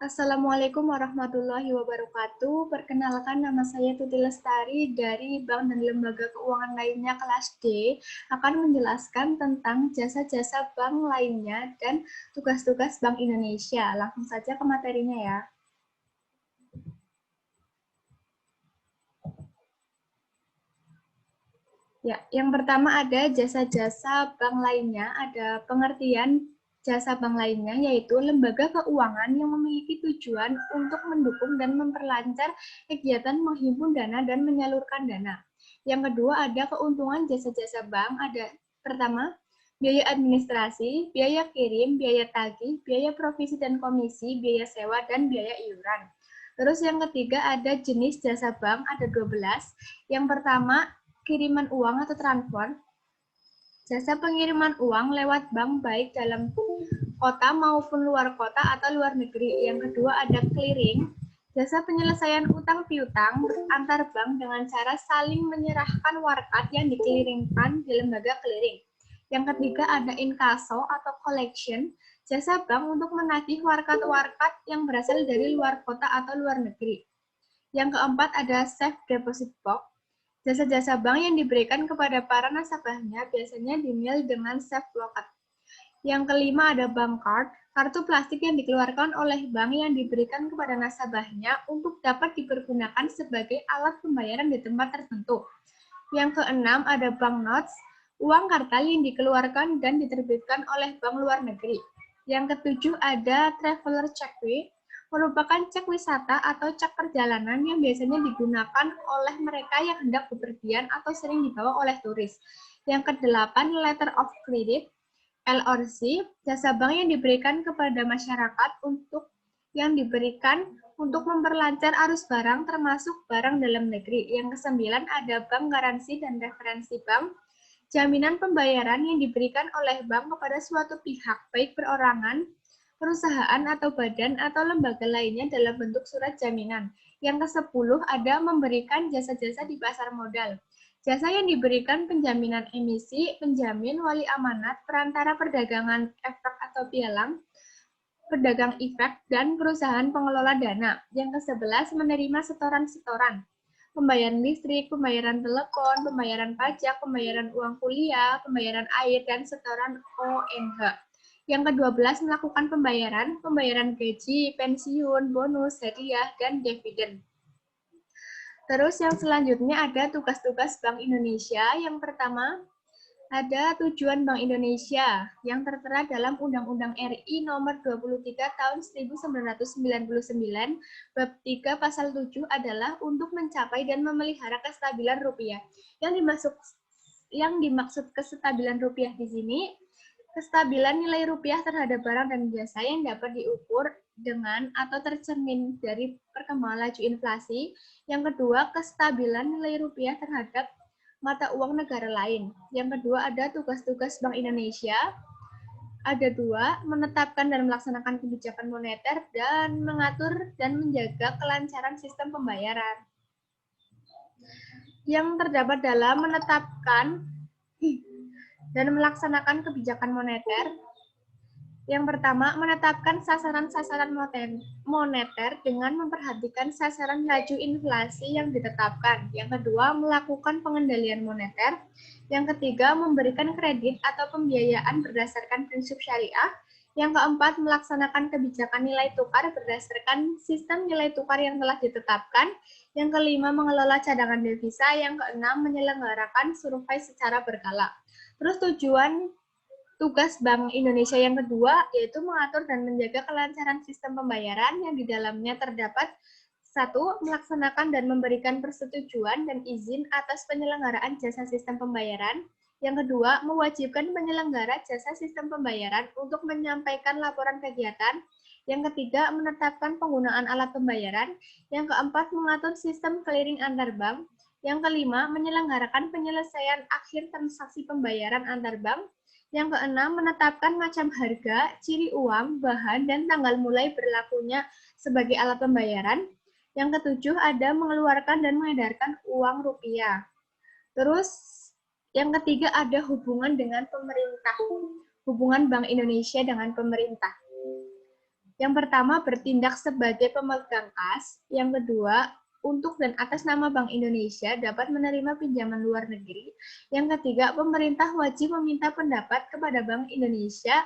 Assalamualaikum warahmatullahi wabarakatuh. Perkenalkan, nama saya Tuti Lestari dari Bank dan Lembaga Keuangan lainnya kelas D, akan menjelaskan tentang jasa-jasa bank lainnya dan tugas-tugas Bank Indonesia. Langsung saja ke materinya ya. Ya, yang pertama ada jasa-jasa bank lainnya, ada pengertian jasa bank lainnya, yaitu lembaga keuangan yang memiliki tujuan untuk mendukung dan memperlancar kegiatan menghimpun dana dan menyalurkan dana. Yang kedua ada keuntungan jasa-jasa bank, ada pertama, biaya administrasi, biaya kirim, biaya tagih, biaya provisi dan komisi, biaya sewa, dan biaya iuran. Terus yang ketiga ada jenis jasa bank, ada 12. Yang pertama, kiriman uang atau transfer, jasa pengiriman uang lewat bank baik dalam kota maupun luar kota atau luar negeri. Yang kedua ada clearing, jasa penyelesaian utang piutang antar bank dengan cara saling menyerahkan warkat yang dikeliringkan di lembaga clearing. Yang ketiga ada inkaso atau collection, jasa bank untuk menagih warkat-warkat yang berasal dari luar kota atau luar negeri. Yang keempat ada safe deposit box, jasa-jasa bank yang diberikan kepada para nasabahnya biasanya dinilai dengan safe lock. Yang kelima ada bank card, kartu plastik yang dikeluarkan oleh bank yang diberikan kepada nasabahnya untuk dapat dipergunakan sebagai alat pembayaran di tempat tertentu. Yang keenam ada bank notes, uang kartal yang dikeluarkan dan diterbitkan oleh bank luar negeri. Yang ketujuh ada traveler checkway, merupakan cek wisata atau cek perjalanan yang biasanya digunakan oleh mereka yang hendak bepergian atau sering dibawa oleh turis. Yang kedelapan, letter of credit, LOC, jasa bank yang diberikan kepada masyarakat yang diberikan untuk memperlancar arus barang termasuk barang dalam negeri. Yang kesembilan ada bank garansi dan referensi bank, jaminan pembayaran yang diberikan oleh bank kepada suatu pihak, baik perorangan, perusahaan atau badan atau lembaga lainnya dalam bentuk surat jaminan. Yang ke-10 ada memberikan jasa-jasa di pasar modal. Jasa yang diberikan penjaminan emisi, penjamin, wali amanat, perantara perdagangan efek atau pialang, pedagang efek, dan perusahaan pengelola dana. Yang ke-11 menerima setoran-setoran. Pembayaran listrik, pembayaran telepon, pembayaran pajak, pembayaran uang kuliah, pembayaran air, dan setoran ONH. Yang ke-12 melakukan pembayaran gaji, pensiun, bonus, hadiah, dan dividen. Terus yang selanjutnya ada tugas-tugas Bank Indonesia. Yang pertama, ada tujuan Bank Indonesia yang tertera dalam Undang-Undang RI Nomor 23 Tahun 1999, Bab 3 Pasal 7 adalah untuk mencapai dan memelihara kestabilan rupiah. Yang dimaksud kestabilan rupiah di sini, kestabilan nilai rupiah terhadap barang dan jasa yang dapat diukur dengan atau tercermin dari perkembangan laju inflasi. Yang kedua, kestabilan nilai rupiah terhadap mata uang negara lain. Yang kedua ada tugas-tugas Bank Indonesia. Ada dua, menetapkan dan melaksanakan kebijakan moneter dan mengatur dan menjaga kelancaran sistem pembayaran. Yang terdapat dalam menetapkan dan melaksanakan kebijakan moneter. Yang pertama, menetapkan sasaran-sasaran moneter dengan memperhatikan sasaran laju inflasi yang ditetapkan. Yang kedua, melakukan pengendalian moneter. Yang ketiga, memberikan kredit atau pembiayaan berdasarkan prinsip syariah. Yang keempat, melaksanakan kebijakan nilai tukar berdasarkan sistem nilai tukar yang telah ditetapkan. Yang kelima, mengelola cadangan devisa. Yang keenam, menyelenggarakan survei secara berkala. Terus tugas Bank Indonesia yang kedua yaitu mengatur dan menjaga kelancaran sistem pembayaran yang di dalamnya terdapat satu, melaksanakan dan memberikan persetujuan dan izin atas penyelenggaraan jasa sistem pembayaran. Yang kedua, mewajibkan penyelenggara jasa sistem pembayaran untuk menyampaikan laporan kegiatan. Yang ketiga, menetapkan penggunaan alat pembayaran. Yang keempat, mengatur sistem clearing antar bank. Yang kelima, menyelenggarakan penyelesaian akhir transaksi pembayaran antar bank. Yang keenam, menetapkan macam harga, ciri uang, bahan, dan tanggal mulai berlakunya sebagai alat pembayaran. Yang ketujuh, ada mengeluarkan dan mengedarkan uang rupiah. Terus, yang ketiga ada hubungan dengan pemerintah. Hubungan Bank Indonesia dengan pemerintah. Yang pertama, bertindak sebagai pemegang kas. Yang kedua, untuk dan atas nama Bank Indonesia dapat menerima pinjaman luar negeri. Yang ketiga, pemerintah wajib meminta pendapat kepada Bank Indonesia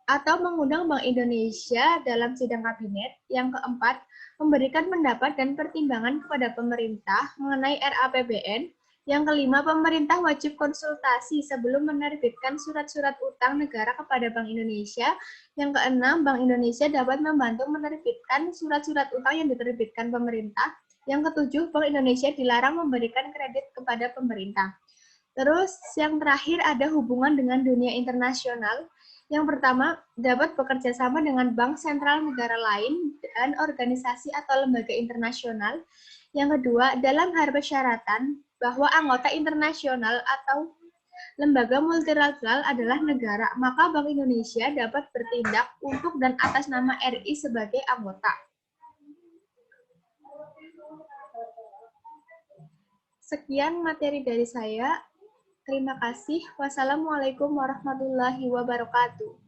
atau mengundang Bank Indonesia dalam sidang kabinet. Yang keempat, memberikan pendapat dan pertimbangan kepada pemerintah mengenai RAPBN. Yang kelima, pemerintah wajib konsultasi sebelum menerbitkan surat-surat utang negara kepada Bank Indonesia. Yang keenam, Bank Indonesia dapat membantu menerbitkan surat-surat utang yang diterbitkan pemerintah. Yang ketujuh, Bank Indonesia dilarang memberikan kredit kepada pemerintah. Terus yang terakhir ada hubungan dengan dunia internasional. Yang pertama, dapat bekerja sama dengan bank sentral negara lain dan organisasi atau lembaga internasional. Yang kedua, dalam hal persyaratan bahwa anggota internasional atau lembaga multilateral adalah negara, maka Bank Indonesia dapat bertindak untuk dan atas nama RI sebagai anggota. Sekian materi dari saya. Terima kasih. Wassalamualaikum warahmatullahi wabarakatuh.